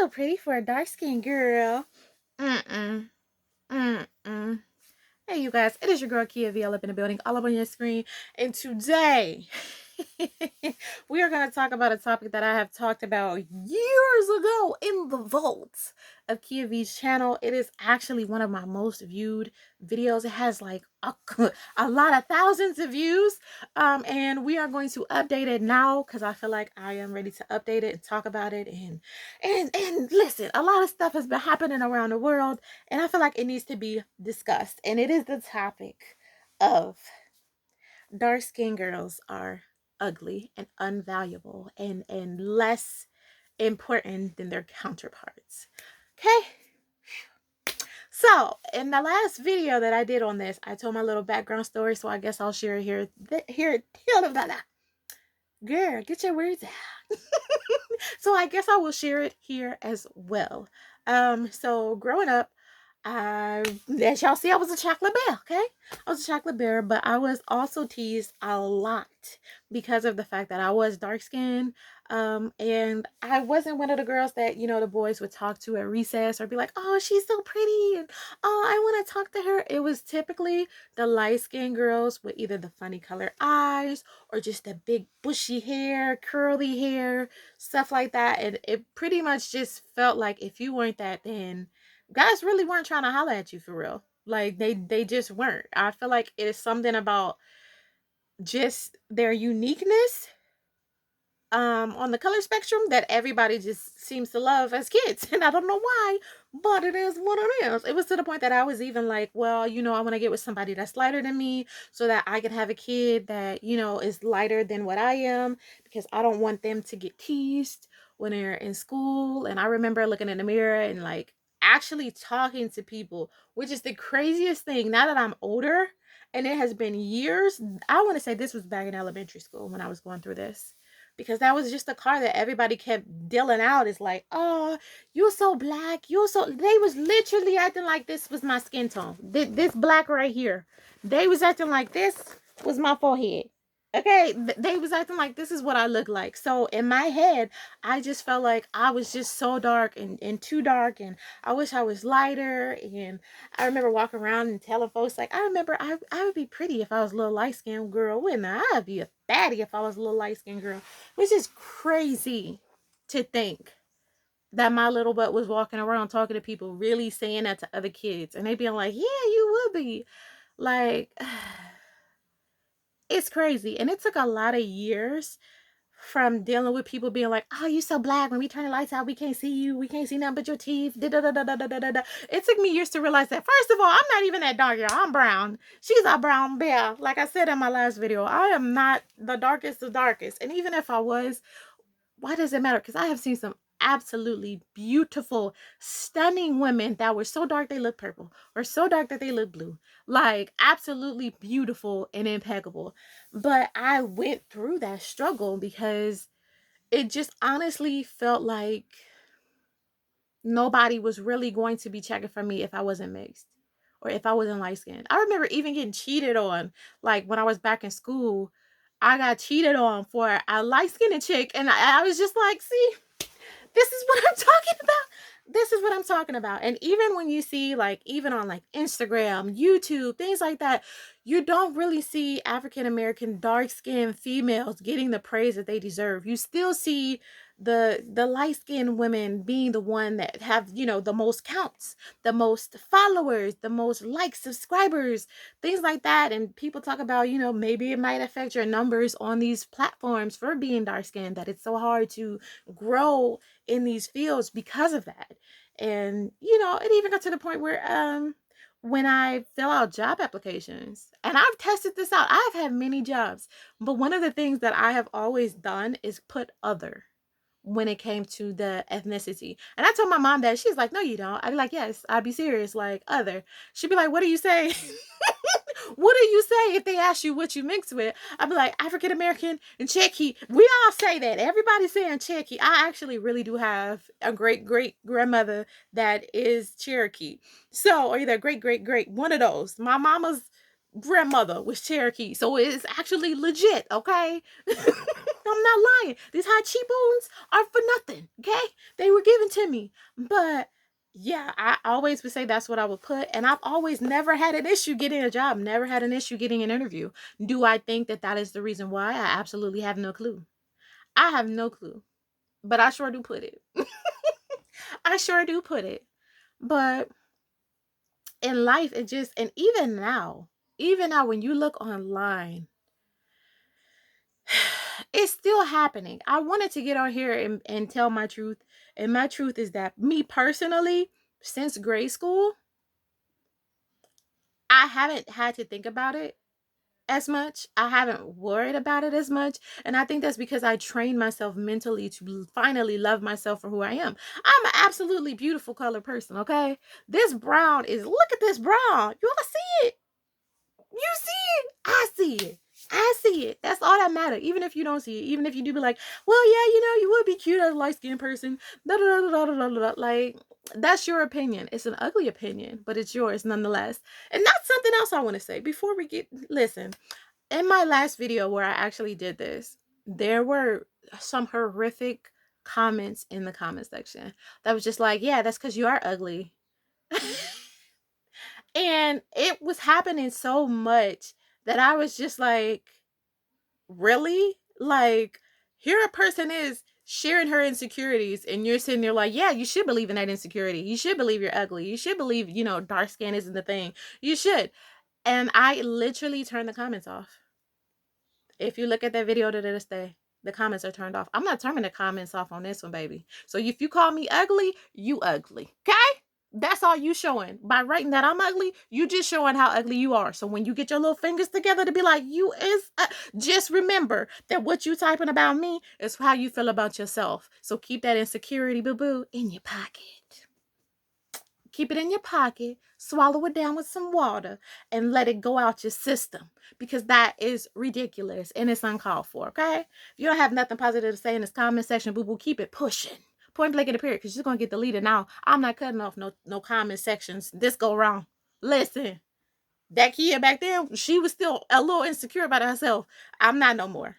so pretty for a dark-skinned girl. Mm-mm. Mm-mm. Hey, you guys, it is your girl Kia VL up in the building, all up on your screen. And today, we are going to talk about a topic that I have talked about years ago in the vault of Kia V's channel. It is actually one of my most viewed videos. It has like a lot of thousands of views. And we are going to update it now because I feel like I am ready to update it and talk about it. And listen, a lot of stuff has been happening around the world, and I feel like it needs to be discussed. And it is the topic of dark-skinned girls are ugly and unvaluable and less important than their counterparts. Okay? So, in the last video that I did on this, I told my little background story, so I guess I'll share it here. Girl, get your words out. So I guess I will share it here as well. So growing up, as y'all see, I was a chocolate bear, okay? I was a chocolate bear, but I was also teased a lot because of the fact that I was dark skinned. And I wasn't one of the girls that, the boys would talk to at recess or be like, oh, she's so pretty, and oh, I want to talk to her. It was typically the light skinned girls with either the funny colored eyes or just the big bushy hair, curly hair, stuff like that. And it pretty much just felt like if you weren't that, then guys really weren't trying to holler at you for real. Like they just weren't. I feel like it is something about just their uniqueness on the color spectrum that everybody just seems to love as kids. And I don't know why, but it is one of them. It was to the point that I was even like, well, I want to get with somebody that's lighter than me so that I can have a kid that, is lighter than what I am, because I don't want them to get teased when they're in school. And I remember looking in the mirror and like actually talking to people, which is the craziest thing now that I'm older and it has been years. I want to say this was back in elementary school when I was going through this, because that was just the car that everybody kept dealing out. Is like, oh, you're so black, they was literally acting like this was my skin tone, this black right here. They was acting like this was my forehead. Okay, they was acting like this is what I look like. So in my head, I just felt like I was just so dark and too dark, and I wish I was lighter. And I remember walking around and telling folks like, I remember I would be pretty if I was a little light skinned girl, wouldn't I? I'd be a baddie if I was a little light skinned girl. Which is crazy to think that my little butt was walking around talking to people, really saying that to other kids, and they being like, yeah, you would be. Like, it's crazy. And it took a lot of years from dealing with people being like, oh, you so black, when we turn the lights out we can't see you, we can't see nothing but your teeth, da, da, da, da, da, da, da. It took me years to realize that, first of all, I'm not even that dark, y'all. I'm brown. She's a brown bear. Like I said in my last video, I am not the darkest of darkest. And even if I was, why does it matter? Because I have seen some absolutely beautiful, stunning women that were so dark they look purple, or so dark that they look blue. Like, absolutely beautiful and impeccable. But I went through that struggle because it just honestly felt like nobody was really going to be checking for me if I wasn't mixed or if I wasn't light skinned. I remember even getting cheated on. Like, when I was back in school, I got cheated on for a light skinned chick, and I was just like, see, this is what I'm talking about. This is what I'm talking about. And even when you see, like, even on like Instagram, YouTube, things like that, you don't really see African American dark skinned females getting the praise that they deserve. You still see the light skinned women being the one that have, the most counts, the most followers, the most likes, subscribers, things like that. And people talk about, maybe it might affect your numbers on these platforms for being dark skinned, that it's so hard to grow in these fields because of that. And it even got to the point where when I fill out job applications, and I've tested this out, I've had many jobs, but one of the things that I have always done is put other when it came to the ethnicity. And I told my mom that. She's like, no, you don't. I'd be like, yes, I'd be serious, like, other. She'd be like, what do you say? What do you say if they ask you what you mix with? I'd be like, African American and Cherokee. We all say that. Everybody's saying Cherokee. I actually really do have a great great grandmother that is Cherokee. So, or either great great great, one of those. My mama's grandmother was Cherokee, so it's actually legit, okay? I'm not lying. These high cheekbones are for nothing, okay? They were given to me. But yeah, I always would say that's what I would put. And I've always never had an issue getting a job, never had an issue getting an interview. Do I think that that is the reason why? I absolutely have no clue. I have no clue. But I sure do put it. I sure do put it. But in life, it just, and even now, when you look online, it's still happening. I wanted to get on here and tell my truth. And my truth is that me personally, since grade school, I haven't had to think about it as much. I haven't worried about it as much. And I think that's because I trained myself mentally to finally love myself for who I am. I'm an absolutely beautiful color person, okay? This brown is, look at this brown. You all see it? You see it? I see it. I see it. That's all that matters. Even if you don't see it, even if you do be like, well, yeah, you would be cute as a light skinned person. Da, da, da, da, da, da, da. Like, that's your opinion. It's an ugly opinion, but it's yours nonetheless. And that's something else I want to say before we get, listen, in my last video where I actually did this, there were some horrific comments in the comment section that was just like, yeah, that's because you are ugly. And it was happening so much that I was just like, really? Like, here a person is sharing her insecurities, and you're sitting there like, yeah, you should believe in that insecurity. You should believe you're ugly. You should believe, dark skin isn't the thing. You should. And I literally turned the comments off. If you look at that video to this day, the comments are turned off. I'm not turning the comments off on this one, baby. So if you call me ugly, you ugly. Okay? That's all you showing. By writing that I'm ugly, you just showing how ugly you are. So when you get your little fingers together to be like, you is, just remember that what you typing about me is how you feel about yourself. So keep that insecurity, boo-boo, in your pocket. Keep it in your pocket, swallow it down with some water, and let it go out your system, because that is ridiculous and it's uncalled for, okay? If you don't have nothing positive to say in this comment section, boo-boo, keep it pushing. Point blank in the period, because you're going to get deleted. Now, I'm not cutting off no comment sections. This go wrong. Listen, that kid back then, she was still a little insecure about herself. I'm not no more.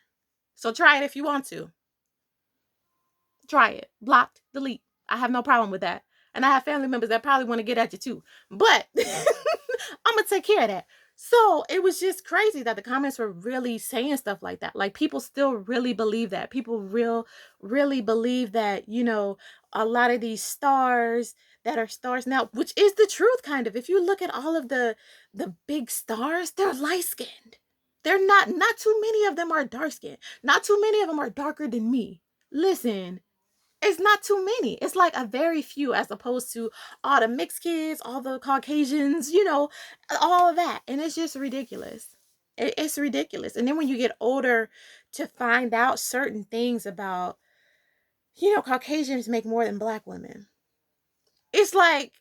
So try it if you want to. Try it. Blocked, delete. I have no problem with that. And I have family members that probably want to get at you too. But I'm going to take care of that. So it was just crazy that the comments were really saying stuff like that. Like, people still really believe that. People really believe that, a lot of these stars that are stars now, which is the truth kind of. If you look at all of the big stars, they're light skinned. They're not too many of them are dark skinned. Not too many of them are darker than me. Listen, it's not too many. It's like a very few, as opposed to all the mixed kids, all the Caucasians, all of that. And it's just ridiculous. It's ridiculous. And then when you get older, to find out certain things about, Caucasians make more than black women. It's like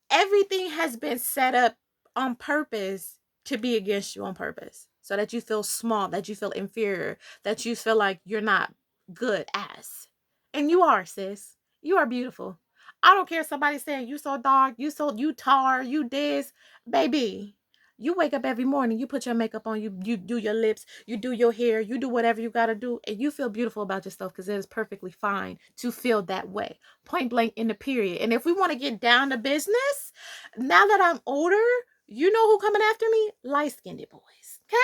everything has been set up on purpose to be against you on purpose. So that you feel small, that you feel inferior, that you feel like you're not good as. And you are, sis. You are beautiful. I don't care if somebody's saying you so dark, you tar, you this, baby. You wake up every morning, you put your makeup on, you do your lips, you do your hair, you do whatever you gotta do, and you feel beautiful about yourself, because it is perfectly fine to feel that way. Point blank in the period. And if we want to get down to business, now that I'm older, you know who coming after me? Light-skinned boys. Okay?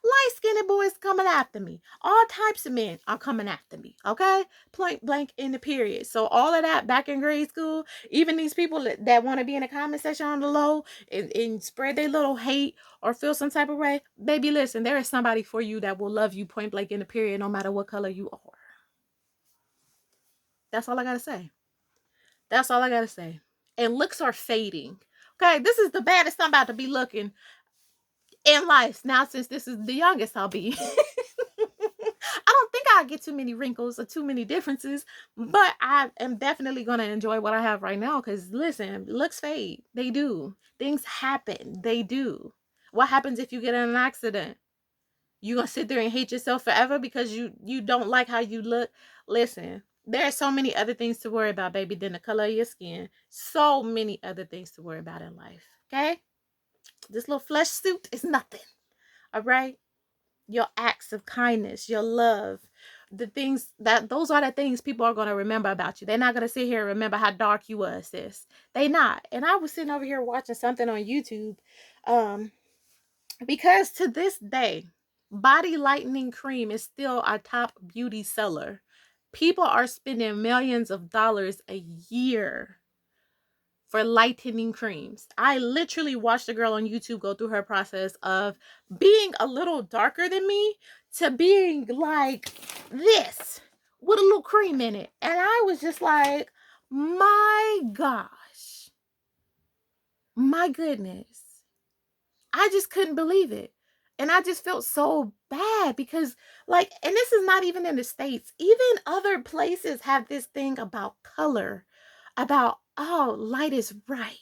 Light-skinned boys coming after me. All types of men are coming after me. Okay? Point blank in the period. So all of that back in grade school, even these people that want to be in the comment section on the low and spread their little hate or feel some type of way, baby, listen, there is somebody for you that will love you point blank in the period, no matter what color you are. That's all I gotta say. That's all I gotta say. And looks are fading. Okay, this is the baddest I'm about to be looking in life now, since this is the youngest I'll be. I don't think I'll get too many wrinkles or too many differences, but I am definitely going to enjoy what I have right now, because listen, looks fade. They do. Things happen. They do. What happens if you get in an accident? You gonna sit there and hate yourself forever because you don't like how you look? Listen, there are so many other things to worry about, baby, than the color of your skin. So many other things to worry about in life. Okay? This little flesh suit is nothing. All right? Your acts of kindness, your love, the things that those are the things people are going to remember about you. They're not going to sit here and remember how dark you was, sis. They not. And I was sitting over here watching something on YouTube, um, because to this day, body lightening cream is still our top beauty seller. People are spending millions of dollars a year for lightening creams. I literally watched a girl on YouTube go through her process of being a little darker than me to being like this with a little cream in it. And I was just like, my gosh, my goodness. I just couldn't believe it. And I just felt so bad because, like, and this is not even in the States, even other places have this thing about color, about, oh, light is right.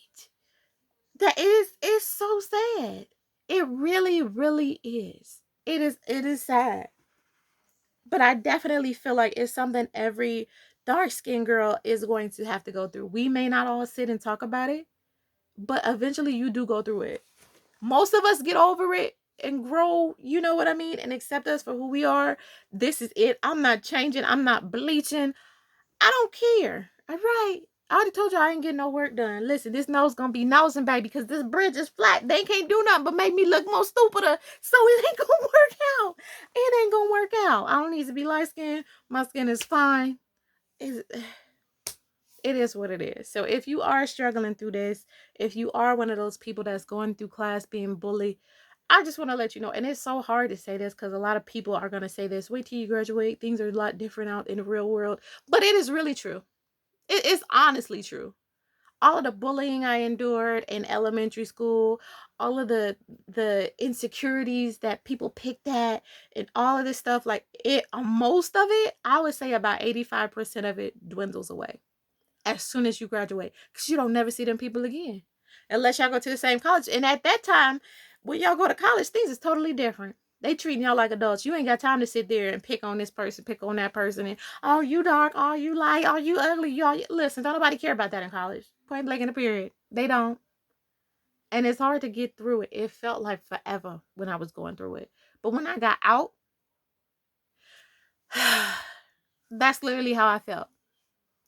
That is so sad. It really, really is. It is sad. But I definitely feel like it's something every dark skinned girl is going to have to go through. We may not all sit and talk about it, but eventually you do go through it. Most of us get over it and grow, you know what I mean, and accept us for who we are. This is it. I'm not changing. I'm not bleaching. I don't care. All right. I already told you I ain't getting no work done. Listen, this nose gonna be nosing, baby, because this bridge is flat. They can't do nothing but make me look more stupider. So it ain't gonna work out. It ain't gonna work out. I don't need to be light skinned. My skin is fine. It's, it is what it is. So if you are struggling through this, if you are one of those people that's going through class being bullied, I just want to let you know, and it's so hard to say this because a lot of people are going to say this, wait till you graduate, things are a lot different out in the real world, but it is really true. It is honestly true. All of the bullying I endured in elementary school, all of the insecurities that people picked at, and all of this stuff, like it, most of it, I would say about 85% of it dwindles away as soon as you graduate, because you don't never see them people again unless y'all go to the same college. And at that time, when y'all go to college, things is totally different. They treating y'all like adults. You ain't got time to sit there and pick on this person, pick on that person, and oh, you dark, oh, you light, oh, you ugly, y'all. Listen, don't nobody care about that in college. Point blank in the period, they don't. And it's hard to get through it. It felt like forever when I was going through it, but when I got out, that's literally how I felt.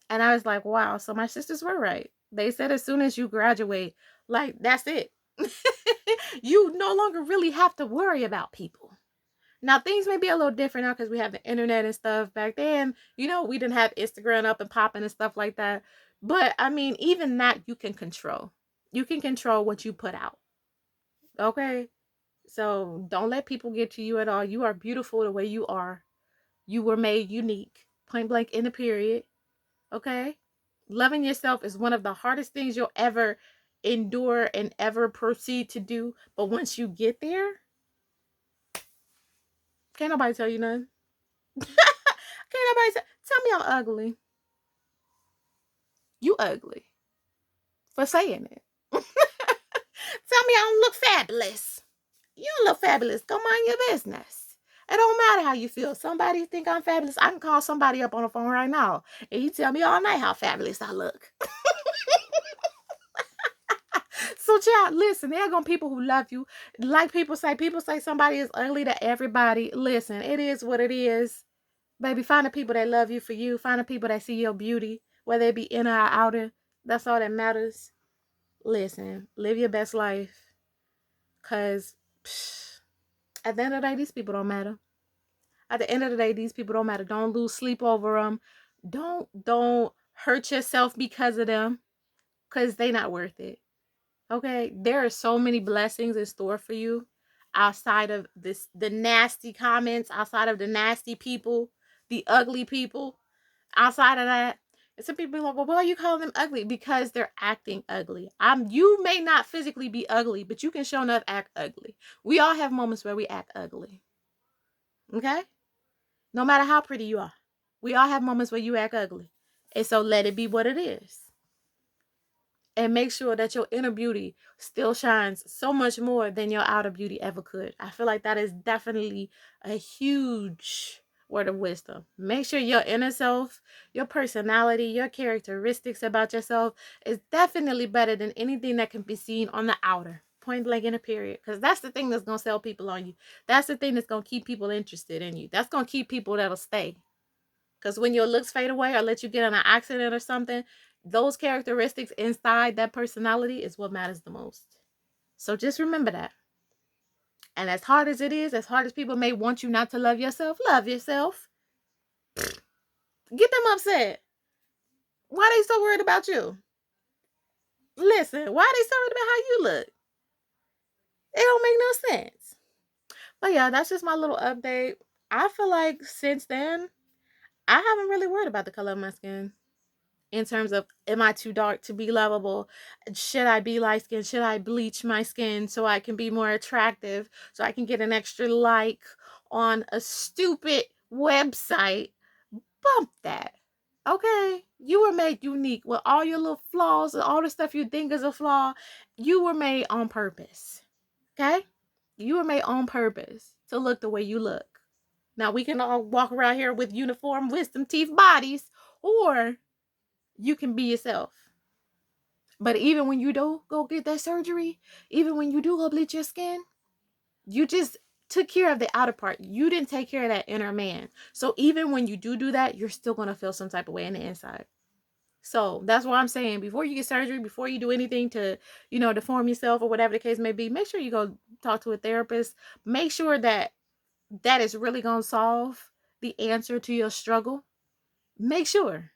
And I was like, wow, so my sisters were right. They said as soon as you graduate, like, that's it. You no longer really have to worry about people. Now, things may be a little different now because we have the internet and stuff. Back then, we didn't have Instagram up and popping and stuff like that. But, I mean, even that you can control. You can control what you put out. Okay? So, don't let people get to you at all. You are beautiful the way you are. You were made unique. Point blank in the period. Okay? Loving yourself is one of the hardest things you'll ever endure and ever proceed to do. But once you get there, can't nobody tell you nothing. Can't nobody tell me I'm ugly. You ugly for saying it. Tell me I don't look fabulous. You don't look fabulous. Go mind your business. It don't matter how you feel. Somebody think I'm fabulous. I can call somebody up on the phone right now and he tell me all night how fabulous I look. So, child, listen, there are gonna be people who love you. Like people say somebody is ugly to everybody. Listen, it is what it is. Baby, find the people that love you for you. Find the people that see your beauty, whether it be inner or outer. That's all that matters. Listen, live your best life. Because at the end of the day, these people don't matter. At the end of the day, these people don't matter. Don't lose sleep over them. Don't hurt yourself because of them. Because they not worth it. Okay, there are so many blessings in store for you outside of the nasty comments, outside of the nasty people, the ugly people. Outside of that, and some people be like, well, why are you calling them ugly? Because they're acting ugly. You may not physically be ugly, but you can show enough act ugly. We all have moments where we act ugly. Okay? No matter how pretty you are. We all have moments where you act ugly. And so let it be what it is. And make sure that your inner beauty still shines so much more than your outer beauty ever could. I feel like that is definitely a huge word of wisdom. Make sure your inner self, your personality, your characteristics about yourself is definitely better than anything that can be seen on the outer. point blank in a period. Because that's the thing that's going to sell people on you. That's the thing that's going to keep people interested in you. That's going to keep people that'll stay. Because when your looks fade away or let you get in an accident or something, those characteristics inside that personality is what matters the most. So just remember that. And as hard as it is, as hard as people may want you not to love yourself. Get them upset. Why are they so worried about you? Listen, why are they so worried about how you look? It don't make no sense. But yeah, that's just my little update. I feel like since then, I haven't really worried about the color of my skin. In terms of, am I too dark to be lovable? Should I be light skinned? Should I bleach my skin so I can be more attractive? So I can get an extra like on a stupid website? Bump that. Okay? You were made unique with all your little flaws and all the stuff you think is a flaw. You were made on purpose. Okay? You were made on purpose to look the way you look. Now we can all walk around here with uniform wisdom teeth bodies, or you can be yourself. But even when you do go get that surgery, even when you do go bleach your skin, you just took care of the outer part. You didn't take care of that inner man. So even when you do that, you're still going to feel some type of way in the inside. So that's what I'm saying. Before you get surgery, before you do anything to, deform yourself or whatever the case may be, make sure you go talk to a therapist. Make sure that that is really going to solve the answer to your struggle. Make sure.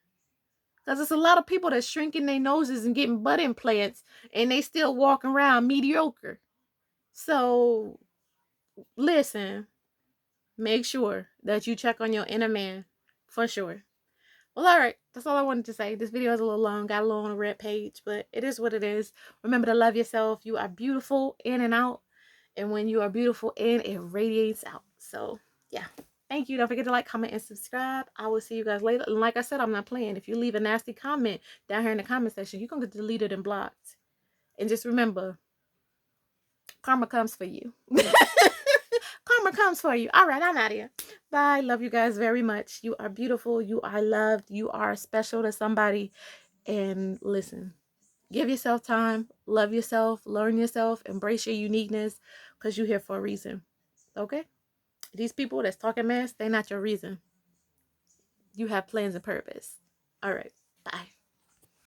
Because it's a lot of people that's shrinking their noses and getting butt implants and they still walking around mediocre. So listen, make sure that you check on your inner man for sure. Well, all right. That's all I wanted to say. This video is a little long. Got a little on a red page, but it is what it is. Remember to love yourself. You are beautiful in and out. And when you are beautiful in, it radiates out. So, yeah. Thank you. Don't forget to like, comment, and subscribe. I will see you guys later. And like I said, I'm not playing. If you leave a nasty comment down here in the comment section, you're going to get deleted and blocked. And just remember, karma comes for you. Karma comes for you. All right, I'm out of here. Bye. Love you guys very much. You are beautiful. You are loved. You are special to somebody. And listen, give yourself time. Love yourself. Learn yourself. Embrace your uniqueness because you're here for a reason. Okay? These people that's talking mess, they're not your reason. You have plans and purpose. All right. Bye.